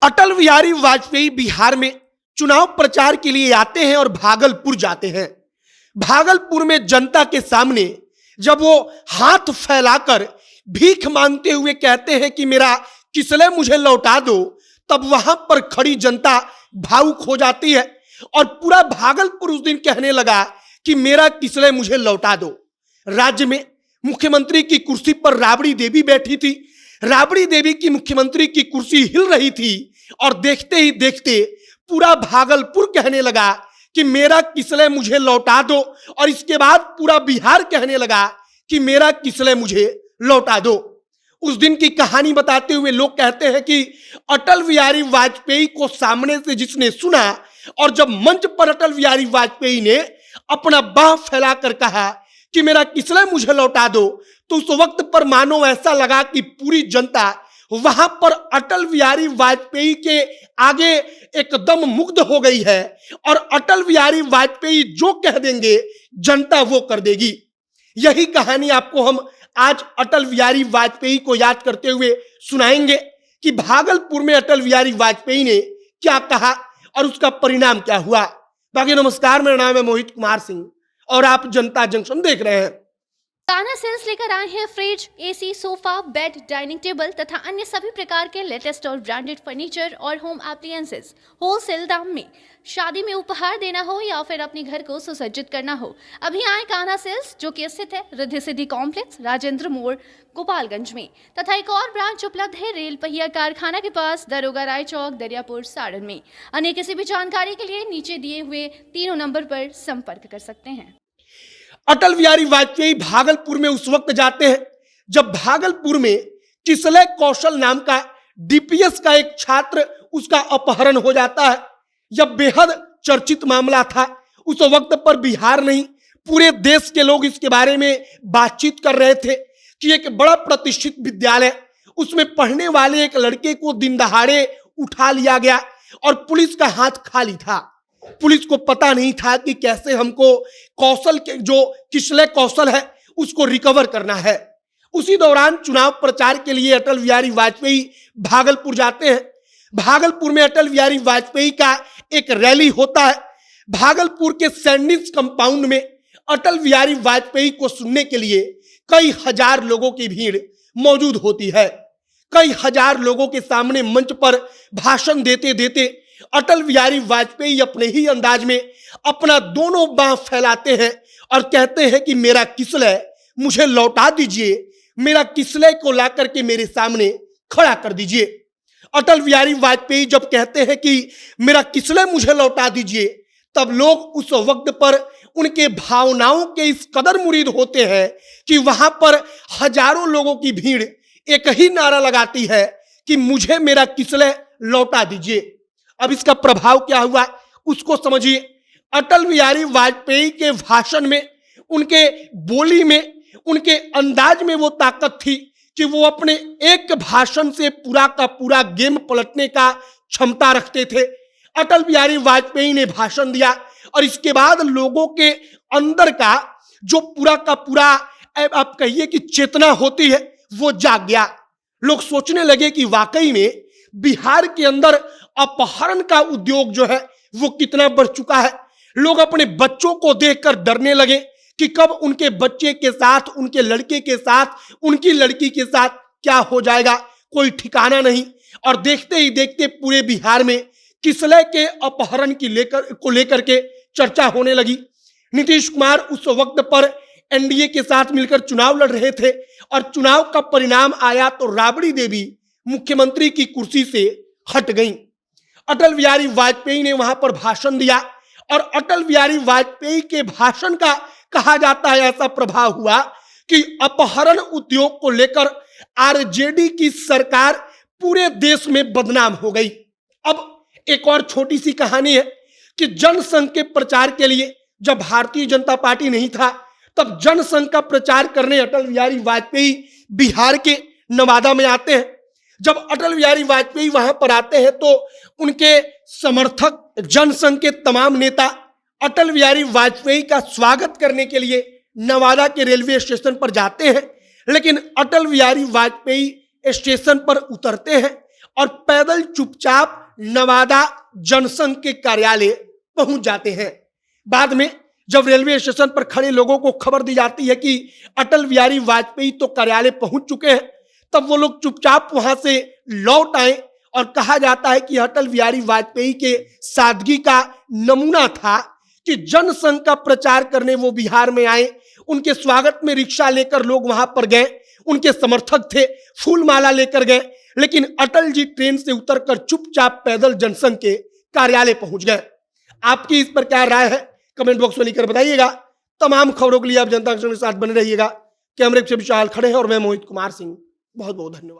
अटल बिहारी वाजपेयी बिहार में चुनाव प्रचार के लिए आते हैं और भागलपुर जाते हैं। भागलपुर में जनता के सामने जब वो हाथ फैलाकर भीख मांगते हुए कहते हैं कि मेरा किसले मुझे लौटा दो, तब वहां पर खड़ी जनता भावुक हो जाती है और पूरा भागलपुर उस दिन कहने लगा कि मेरा किसले मुझे लौटा दो। राज्य में मुख्यमंत्री की कुर्सी पर राबड़ी देवी बैठी थी। राबड़ी देवी की मुख्यमंत्री की कुर्सी हिल रही थी और देखते ही देखते पूरा भागलपुर कहने लगा कि मेरा किसले मुझे लौटा दो, और इसके बाद पूरा बिहार कहने लगा कि मेरा किसले मुझे लौटा दो। उस दिन की कहानी बताते हुए लोग कहते हैं कि अटल बिहारी वाजपेयी को सामने से जिसने सुना और जब मंच पर अटल बिहारी वाजपेयी ने अपना बाह फैलाकर कहा कि मेरा किसले मुझे लौटा दो, तो उस वक्त पर मानो ऐसा लगा कि पूरी जनता वहां पर अटल बिहारी वाजपेयी के आगे एकदम मुग्ध हो गई है और अटल बिहारी वाजपेयी जो कह देंगे जनता वो कर देगी। यही कहानी आपको हम आज अटल बिहारी वाजपेयी को याद करते हुए सुनाएंगे कि भागलपुर में अटल बिहारी वाजपेयी ने क्या कहा और उसका परिणाम क्या हुआ। बाकी नमस्कार, मेरा नाम है मोहित कुमार सिंह और आप जनता जंक्शन देख रहे हैं। कान्हा सेल्स लेकर आए हैं fridge, AC, sofa, bed, dining table तथा अन्य सभी प्रकार के लेटेस्ट और ब्रांडेड फर्नीचर और होम एप्लियंसेस होलसेल दाम में। शादी में उपहार देना हो या फिर अपने घर को सुसज्जित करना हो, अभी आए कान्हा सेल्स, जो कि स्थित है रिद्धि सिद्धि कॉम्प्लेक्स, राजेंद्र मोड़, गोपालगंज में। तथा एक और ब्रांच उपलब्ध है रेल पहिया कारखाना के पास, दरोगा राय चौक, दरियापुर, सारण में। अन्य किसी भी जानकारी के लिए नीचे दिए हुए तीनों नंबर पर संपर्क कर सकते हैं। अटल बिहारी वाजपेयी भागलपुर में उस वक्त जाते हैं जब भागलपुर में किसले कौशल नाम का डीपीएस का एक छात्र, उसका अपहरण हो जाता है। यह बेहद चर्चित मामला था। उस वक्त पर बिहार नहीं, पूरे देश के लोग इसके बारे में बातचीत कर रहे थे कि एक बड़ा प्रतिष्ठित विद्यालय, उसमें पढ़ने वाले एक लड़के को दिन दहाड़े उठा लिया गया और पुलिस का हाथ खाली था। पुलिस को पता नहीं था कि कैसे हमको कौशल के जो किसले कौशल है उसको रिकवर करना है। उसी दौरान चुनाव प्रचार के लिए अटल बिहारी वाजपेयी भागलपुर जाते हैं। भागलपुर में अटल बिहारी वाजपेयी का एक रैली होता है। भागलपुर के सैंडिस कंपाउंड में अटल बिहारी वाजपेयी को सुनने के लिए कई हजार लोगों की भीड़ मौजूद होती है। कई हजार लोगों के सामने मंच पर भाषण देते देते अटल बिहारी वाजपेयी अपने ही अंदाज में अपना दोनों बाह फैलाते हैं और कहते हैं कि मेरा किसले मुझे लौटा दीजिए, मेरा किसले को लाकर के मेरे सामने खड़ा कर दीजिए। अटल बिहारी वाजपेयी जब कहते हैं कि मेरा किसले मुझे लौटा दीजिए, तब लोग उस वक्त पर उनके भावनाओं के इस कदर मुरीद होते हैं कि वहां पर हजारों लोगों की भीड़ एक ही नारा लगाती है कि मुझे मेरा किसले लौटा दीजिए। अब इसका प्रभाव क्या हुआ उसको समझिए। अटल बिहारी वाजपेयी के भाषण में, उनके बोली में, उनके अंदाज में वो ताकत थी कि वो अपने एक भाषण से पूरा का पूरा गेम पलटने का क्षमता रखते थे। अटल बिहारी वाजपेयी ने भाषण दिया और इसके बाद लोगों के अंदर का जो पूरा का पूरा आप कहिए कि चेतना होती है वो जाग गया। लोग सोचने लगे कि वाकई में बिहार के अंदर अपहरण का उद्योग जो है वो कितना बढ़ चुका है। लोग अपने बच्चों को देखकर डरने लगे कि कब उनके बच्चे के साथ, उनके लड़के के साथ, उनकी लड़की के साथ क्या हो जाएगा, कोई ठिकाना नहीं। और देखते ही देखते पूरे बिहार में किसले के अपहरण को लेकर के चर्चा होने लगी। नीतीश कुमार उस वक्त पर एनडीए के साथ मिलकर चुनाव लड़ रहे थे और चुनाव का परिणाम आया तो राबड़ी देवी मुख्यमंत्री की कुर्सी से हट गई। अटल बिहारी वाजपेयी ने वहां पर भाषण दिया और अटल बिहारी वाजपेयी के भाषण का कहा जाता है ऐसा प्रभाव हुआ कि अपहरण उद्योग को लेकर आरजेडी की सरकार पूरे देश में बदनाम हो गई। अब एक और छोटी सी कहानी है कि जनसंघ के प्रचार के लिए जब भारतीय जनता पार्टी नहीं था, तब जनसंघ का प्रचार करने अटल बिहारी वाजपेयी बिहार के नवादा में आते हैं। जब अटल बिहारी वाजपेयी वहां पर आते हैं तो उनके समर्थक, जनसंघ के तमाम नेता अटल बिहारी वाजपेयी का स्वागत करने के लिए नवादा के रेलवे स्टेशन पर जाते हैं। लेकिन अटल बिहारी वाजपेयी स्टेशन पर उतरते हैं और पैदल चुपचाप नवादा जनसंघ के कार्यालय पहुंच जाते हैं। बाद में जब रेलवे स्टेशन पर खड़े लोगों को खबर दी जाती है कि अटल बिहारी वाजपेयी तो कार्यालय पहुंच चुके हैं, तब वो लोग चुपचाप वहां से लौट आए और कहा जाता है कि अटल बिहारी वाजपेयी के सादगी का नमूना था कि जनसंघ का प्रचार करने वो बिहार में आए। उनके स्वागत में रिक्शा लेकर लोग वहां पर गए, उनके समर्थक थे, फूल माला लेकर गए, लेकिन अटल जी ट्रेन से उतरकर चुपचाप पैदल जनसंघ के कार्यालय पहुंच गए। आपकी इस पर क्या राय है, कमेंट बॉक्स में लिखकर बताइएगा। तमाम खबरों के लिए आप जनता के साथ बने रहिएगा। कैमरे से विशाल खड़े हैं और मैं मोहित कुमार सिंह। बहुत बहुत धन्यवाद।